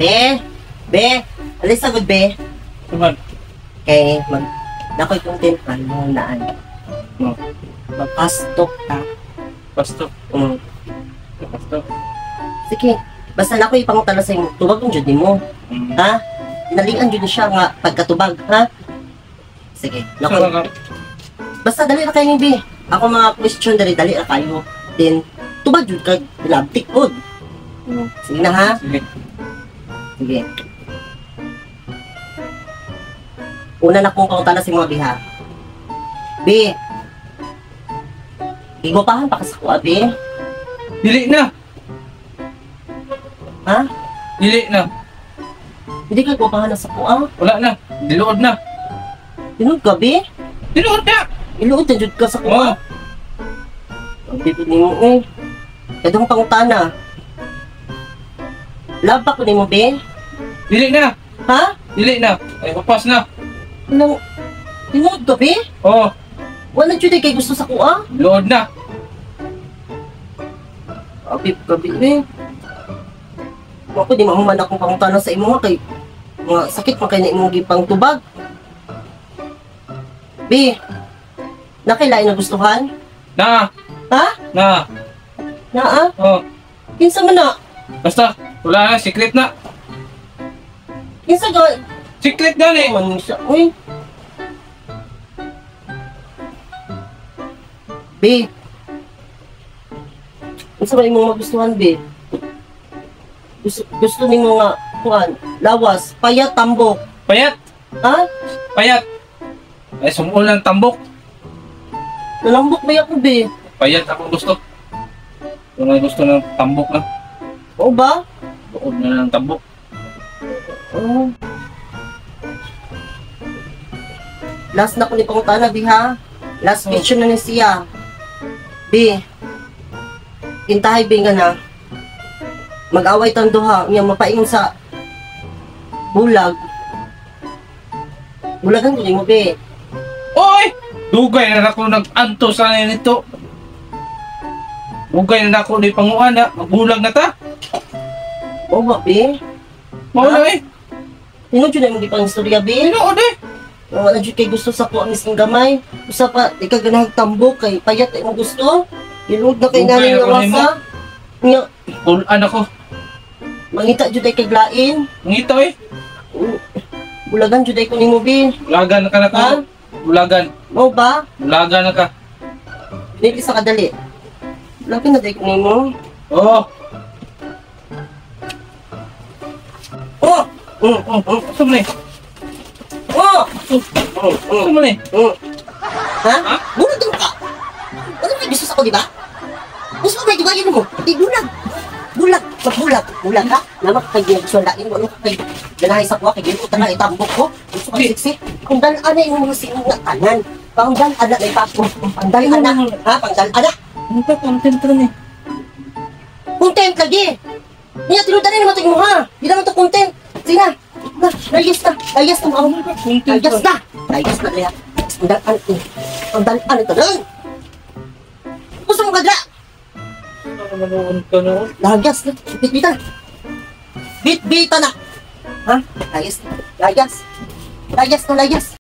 Be, be, alis agad be. Naman. Kay nakoy content ka mo naan. No. Magpastok ta. Pasto. Mm. Pasto. Sige, basta nakoy pangutana sa imo, tubag jud nimo. Ha? Nalian jud siya nga pagkatubag, ha? Sige, nakoy. Basta dali na kayo ni be. Ako mga question dali na kayo. Then tubag jud kag labtik pod. Sige na ha. Sige. Sige. Una na kong pangutana sa mga biha. Be. Igopahan pa ka sa kuha, be. Dili na. Ha? Dili na. Hindi ka igopahan na sa kuha. Wala na. Diluod na. Tinud ka, be. Diluod na. Iluod na jud ka sa Oo. kuha. Ang bibig mo eh. Kadong pangutana. Love pa ko ni mo, be. Dili na. Ha? Dili na. Ay, papas na. Anong... Tinud ka, be? Oo. Wala jud kay gusto sa kuha. Diluod na. Abib ka, be. Ako di mahuman akong pangutana sa imo nga kay mga sakit pa kay na imong gipang tubag. Be. Nakailain na gustuhan? Na. Ha? Na. Naa? Oo. Kinsa man na? Basta. Wala na. Secret na. Kinsa ga? Secret na ni. Man siya. Uy. Be. Kinsa ba imong magustuhan, be? Gusto nimo nga kuan, lawas, payat, tambok. Payat. Ha? Payat. Ay, sumul ng tambok. Nalambok ba ako, be? Payat ako gusto. Kung ay gusto ng tambok na. Oo ba? Buod na ng tambok. Oo. Last na ko ni pangutana, be, ha? Last question na ni siya. Be, kintahay, be, nga na. Mag-away tang duha, nga mapaingon sa bulag. Bulagan ko mo, be. Oy! Dugay na ako nag-anto sa nito. Dugay na ako ni panguan na. Magbulag na ta. Oo ba, be? Mawala eh. Tinod yun na yung gipang istorya, be. Tinood eh. Wala dyan kay gusto sa kuha mismong gamay. Usa pa, di ka ganahag tambok kay payat ay mo gusto. Inuod na kay Dugay nanay na ko nga wasa. Nga, Tulan ako. mangita dyan ay kay glain. Ngito eh. Bulagan dyan ay ko ni mo, be. Bulagan ka na ka. Ha? Bulagan. Mo ba? Bulagan na ka. Hindi sa kadali. Bulagan na dyan ko ni mo. Oo. Oh! Sumli. Oh! Sumli. Ha? Bulag din ka. Ano may gusto sa ko, di ba? Gusto mo ba itibayin mo? Di bulag. Bulag. Magbulag. Bulag ka. Namak kay ginagsualain mo. Ano kay ganahay sa kuha. Kay ginutan na itambok ko. Gusto ka siksi. Kung dalaan na yung mga sinong na tanan. Pangdalaan na ipapong. Pangdalaan na. Ha? Pangdalaan na. Ano ka? Content rin eh. Content lagi. Niya, tinudan na naman ito mo ha. Hindi naman ito content. Sige na. Layas na. Layas na mga mga. Layas na. Layas na. Pangdalaan ito. Pangdalaan ito. Lang. Gusto mo kadra. Manoon ka na. Layas na. Bit-bita. Bit-bita na. Ha? Layas na. Layas. Layas na layas.